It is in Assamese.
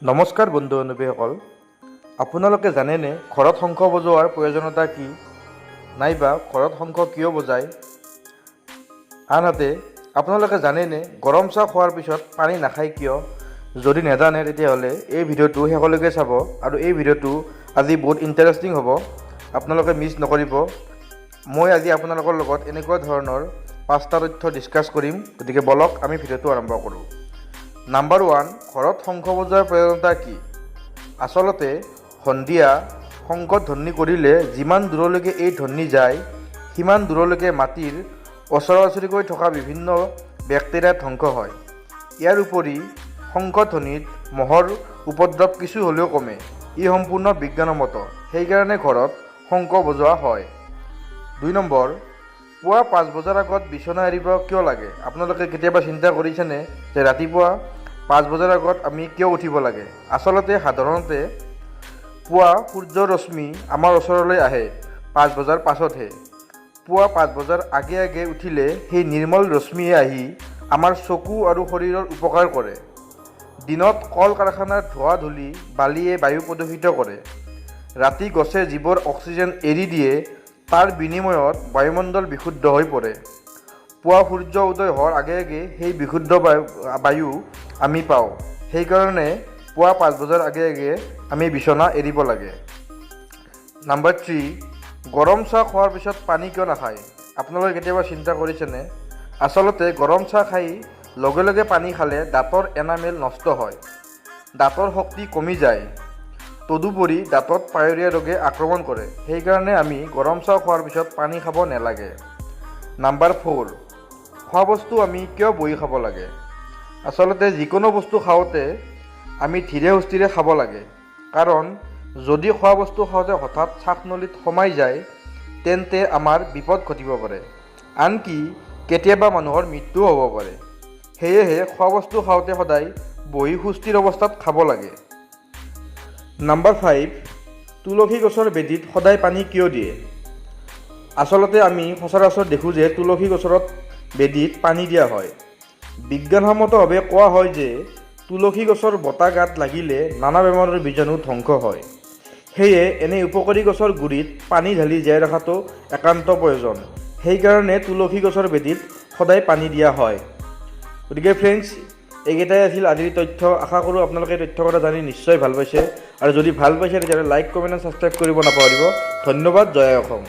নমস্কাৰ বন্ধু বান্ধৱীসকল, আপোনালোকে জানেনে ঘৰত শংখ বজোৱাৰ প্ৰয়োজনীয়তা কি, নাইবা ঘৰত শংখ কিয় বজায়? আনহাতে আপোনালোকে জানেনে গৰম চাহ খোৱাৰ পিছত পানী নাখায় কিয়? যদি নাজানে তেতিয়াহ'লে এই ভিডিঅ'টো শেষলৈকে চাব আৰু এই ভিডিঅ'টো আজি বহুত ইণ্টাৰেষ্টিং হ'ব, আপোনালোকে মিছ নকৰিব। মই আজি আপোনালোকৰ লগত এনেকুৱা ধৰণৰ 5টা তথ্য ডিছকাছ কৰিম, গতিকে বলক আমি ভিডিঅ'টো আৰম্ভ কৰোঁ। নাম্বাৰ 1, ঘৰত শংখ বজোৱাৰ প্ৰয়োজনীয়তা কি? আচলতে সন্ধিয়া শংখ ধ্বনি কৰিলে যিমান দূৰলৈকে এই ধ্বনি যায় সিমান দূৰলৈকে মাটিৰ ওচৰা ওচৰিকৈ থকা বিভিন্ন বেক্টেৰিয়া ধ্বংস হয়। ইয়াৰ উপৰি শংখ ধ্বনিত মহৰ উপদ্ৰৱ কিছু হ'লেও কমে। ই সম্পূৰ্ণ বিজ্ঞানসন্মত, সেইকাৰণে ঘৰত শংখ বজোৱা হয়। 2 নম্বৰ, পুৱা 5 বজাৰ আগত বিচনা এৰিব কিয় লাগে? আপোনালোকে কেতিয়াবা চিন্তা কৰিছেনে যে ৰাতিপুৱা 5 বজাৰ আগত আমি কিয় উঠিব লাগে? আচলতে সাধাৰণতে পুৱা সূৰ্যৰ ৰশ্মি আমাৰ ওচৰলৈ আহে 5 বজাৰ পাছতহে। পুৱা 5 বজাৰ আগে আগে উঠিলে সেই নিৰ্মল ৰশ্মিয়ে আহি আমাৰ চকু আৰু শৰীৰৰ উপকাৰ কৰে। দিনত কল কাৰখানাৰ ধোঁৱা ধূলি বালিয়ে বায়ু প্ৰদূষিত কৰে। ৰাতি গছে যিবোৰ অক্সিজেন এৰি দিয়ে তাৰ বিনিময়ত বায়ুমণ্ডল বিশুদ্ধ হৈ পৰে। পুৱা সূৰ্য উদয় হোৱাৰ আগে আগে সেই বিশুদ্ধ বায়ু আমি পাওঁ। সেইকাৰণে পুৱা 5 বজাৰ আগে আগে আমি বিচনা এৰিব লাগে। নাম্বাৰ 3, গৰম চাহ খোৱাৰ পিছত পানী কিয় নাখায়? আপোনালোকে কেতিয়াবা চিন্তা কৰিছেনে? আচলতে গৰম চাহ খাই লগে লগে পানী খালে দাঁতৰ এনামেল নষ্ট হয়, দাঁতৰ শক্তি কমি যায়। তদুপৰি দাঁতত পায়ৰিয়া ৰোগে আক্ৰমণ কৰে। সেইকাৰণে আমি গৰম চাহ খোৱাৰ পিছত পানী খাব নালাগে। নাম্বাৰ 4, খোৱা বস্তু আমি কিয় বহি খাব লাগে? আচলতে যিকোনো বস্তু খাওঁতে আমি ধীৰে সুস্থিৰে খাব লাগে, কাৰণ যদি খোৱা বস্তু খাওঁতে হঠাৎ শ্বাসনলীত সোমাই যায় তেন্তে আমাৰ বিপদ ঘটিব পাৰে, আনকি কেতিয়াবা মানুহৰ মৃত্যুও হ'ব পাৰে। সেয়েহে খোৱা বস্তু খাওঁতে সদায় বহি সুস্থিৰ অৱস্থাত খাব লাগে। নাম্বাৰ 5, তুলসী গছৰ বেদীত সদায় পানী কিয় দিয়ে? আচলতে আমি সচৰাচৰ দেখোঁ যে তুলসী গছৰ বেদীত পানী দিয়া হয়। বিজ্ঞানসন্মতভাৱে কোৱা হয় যে তুলসী গছৰ বতাহ গাত লাগিলে নানা বেমাৰৰ বীজাণু ধ্বংস হয়। সেয়ে এনে উপকাৰী গছৰ গুৰিত পানী ঢালি জীয়াই ৰখাটো একান্ত প্ৰয়োজন। সেইকাৰণে তুলসী গছৰ বেদীত সদায় পানী দিয়া হয়। গতিকে ফ্ৰেণ্ডছ, এইকেইটাই আছিল আজিৰ তথ্য। আশা কৰোঁ আপোনালোকে এই তথ্যকেইটা জানি নিশ্চয় ভাল পাইছে, আৰু যদি ভাল পাইছে তেতিয়াহ'লে লাইক, কমেণ্ট আৰু ছাবস্ক্ৰাইব কৰিব নাপাহৰিব। ধন্যবাদ। জয় অসম।